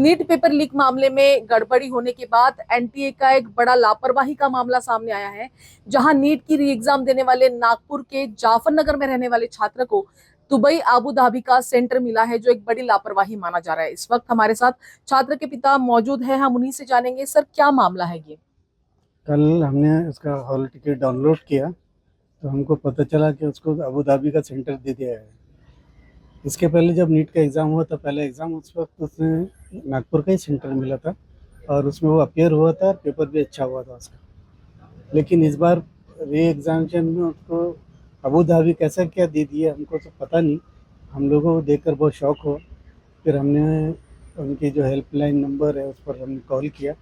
NEET paper leak मामले में गड़बड़ी होने के बाद एनटीए का एक बड़ा लापरवाही का मामला सामने आया है, जहां नीट की री एग्जाम देने वाले नागपुर के जाफर नगर में रहने वाले छात्र को दुबई आबू धाबी का सेंटर मिला है, जो एक बड़ी लापरवाही माना जा रहा है। इस वक्त हमारे साथ छात्र के पिता मौजूद हैं, हम उन्हीं से जानेंगे। सर, क्या मामला है ये? कल हमने उसका हॉल टिकट डाउनलोड किया तो हमको पता चला कि उसको अबू धाबी का सेंटर दे दिया है। इसके पहले जब नीट का एग्ज़ाम हुआ था, पहला एग्ज़ाम उस वक्त उसने नागपुर का ही सेंटर मिला था और उसमें वो अपियर हुआ था और पेपर भी अच्छा हुआ था उसका। लेकिन इस बार री एग्जामिनेशन में उसको अबू धाबी कैसा क्या दे दिया हमको तो पता नहीं। हम लोगों को देखकर बहुत शौक हुआ। फिर हमने उनकी जो हेल्पलाइन नंबर है उस पर हमने कॉल किया।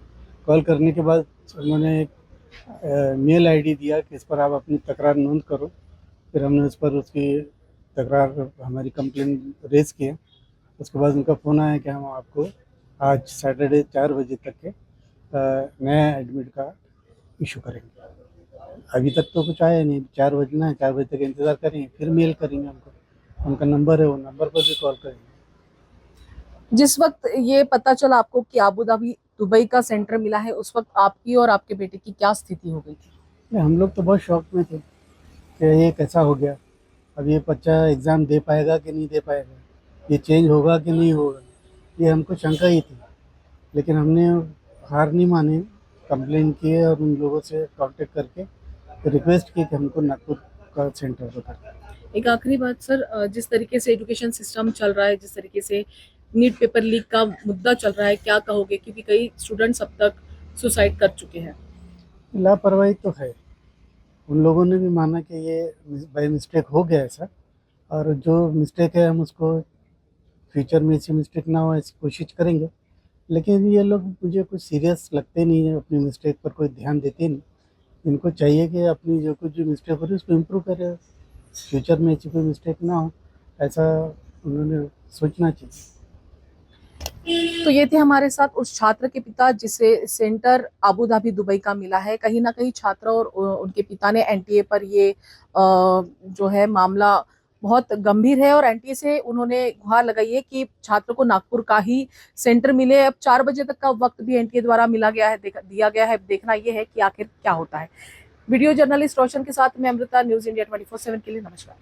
कॉल करने के बाद उन्होंने एक मेल आईडी दिया कि इस पर आप अपनी तकरार नोंद करो। फिर हमने उस पर उसकी तकरार हमारी कंप्लेन रेज़ किया। उसके बाद उनका फ़ोन आया कि हम आपको आज सैटरडे 4 बजे तक के नया एडमिट कार्ड इशू करेंगे। अभी तक तो कुछ आया नहीं। 4 बजना है, 4 बजे तक इंतज़ार करेंगे, फिर मेल करेंगे हमको। उनका नंबर है, वो नंबर पर भी कॉल करेंगे। जिस वक्त ये पता चला आपको कि आबू धाबी दुबई का सेंटर मिला है, उस वक्त आपकी और आपके बेटे की क्या स्थिति हो गई थी? हम लोग तो बहुत शौक में थे कि ये कैसा हो गया। अब ये बच्चा एग्ज़ाम दे पाएगा कि नहीं दे पाएगा, ये चेंज होगा कि नहीं होगा, ये हमको शंका ही थी। लेकिन हमने हार नहीं मानी, कंप्लेन किए और उन लोगों से कांटेक्ट करके रिक्वेस्ट की कि हमको नागपुर का सेंटर बता दें। एक आखिरी बात सर, जिस तरीके से एजुकेशन सिस्टम चल रहा है, जिस तरीके से नीट पेपर लीक का मुद्दा चल रहा है, क्या कहोगे? क्योंकि कई स्टूडेंट्स अब तक सुसाइड कर चुके हैं। लापरवाही तो है। उन लोगों ने भी माना कि ये बाय मिस्टेक हो गया ऐसा, और जो मिस्टेक है हम उसको फ्यूचर में ऐसी मिस्टेक ना हो ऐसी कोशिश करेंगे। लेकिन ये लोग मुझे कुछ सीरियस लगते नहीं है, अपनी मिस्टेक पर कोई ध्यान देते नहीं। इनको चाहिए कि अपनी जो कुछ जो मिस्टेक हो रही है उसको इम्प्रूव करें, फ्यूचर में ऐसी कोई मिस्टेक ना हो, ऐसा उन्होंने सोचना चाहिए। तो ये थे हमारे साथ उस छात्र के पिता जिसे सेंटर आबू धाबी दुबई का मिला है। कहीं ना कहीं छात्र और उनके पिता ने एनटीए पर ये जो है मामला बहुत गंभीर है, और एनटीए से उन्होंने गुहार लगाई है कि छात्र को नागपुर का ही सेंटर मिले। अब 4 बजे तक का वक्त भी एनटीए द्वारा मिला गया है, दिया गया है। देखना यह है कि आखिर क्या होता है। वीडियो जर्नलिस्ट रोशन के साथ मैं अमृता, न्यूज इंडिया 24/7 के लिए। नमस्कार।